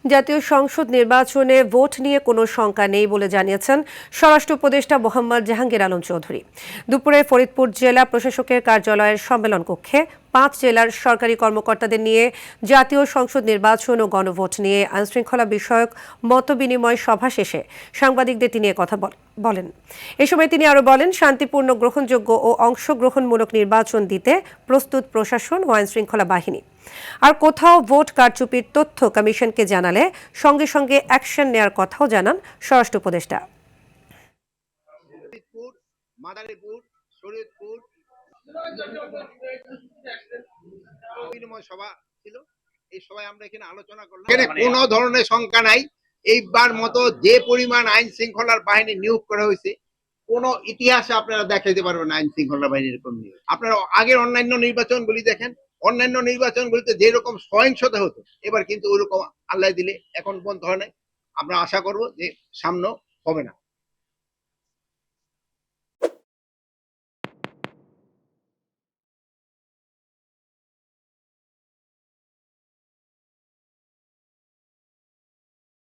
জাতীয় সংসদ নির্বাচনে ভোট নিয়ে কোনো শঙ্কা নেই বলে জানিয়েছেন স্বরাষ্ট্র উপদেষ্টা মোহাম্মদ জাহাঙ্গীর আলম চৌধুরী। দুপুরে ফরিদপুর জেলা প্রশাসকের কার্যালয়ের সম্মেলন কক্ষে 5 জেলার সরকারি কর্মকর্তাদের নিয়ে জাতীয় সংসদ নির্বাচন ও গণভোট নিয়ে আইনশৃঙ্খলা বিষয়ক মতবিনিময় সভা শেষে সাংবাদিকদের তিনি কথা বলেন। এ সময় তিনি আরও বলেন, শান্তিপূর্ণ, গ্রহণযোগ্য ও অংশগ্রহণমূলক নির্বাচন দিতে প্রস্তুত প্রশাসন ও আইনশৃঙ্খলা বাহিনী। আর কোথাও ভোট কারচুপির তথ্য কমিশনকে জানালে সঙ্গে সঙ্গে অ্যাকশন নেওয়ার কথাও জানান স্বরাষ্ট্র উপদেষ্টা। মাদারীপুর, শরীয়তপুর বিনিময় সভা ছিল। এই সভায় আমরা এখানে আলোচনা করলাম, এখানে কোনো ধরনের শঙ্কা নাই। এইবার মতো যে পরিমাণ আইন শৃঙ্খলার বাহিনী নিয়োগ করা হয়েছে, কোন ইতিহাসে আপনারা দেখাইতে পারবেন আইন শৃঙ্খলা বাহিনীর এরকম নিয়োগ। আপনারা আগের অন্যান্য নির্বাচনগুলি দেখেন, অন্যান্য নির্বাচনগুলিতে যেরকম সহিংসতা হতো, এবার কিন্তু ওইরকম আল্লাহ দিলে এখন পর্যন্ত হয় নাই। আমরা আশা করব যে সামনে হবে না।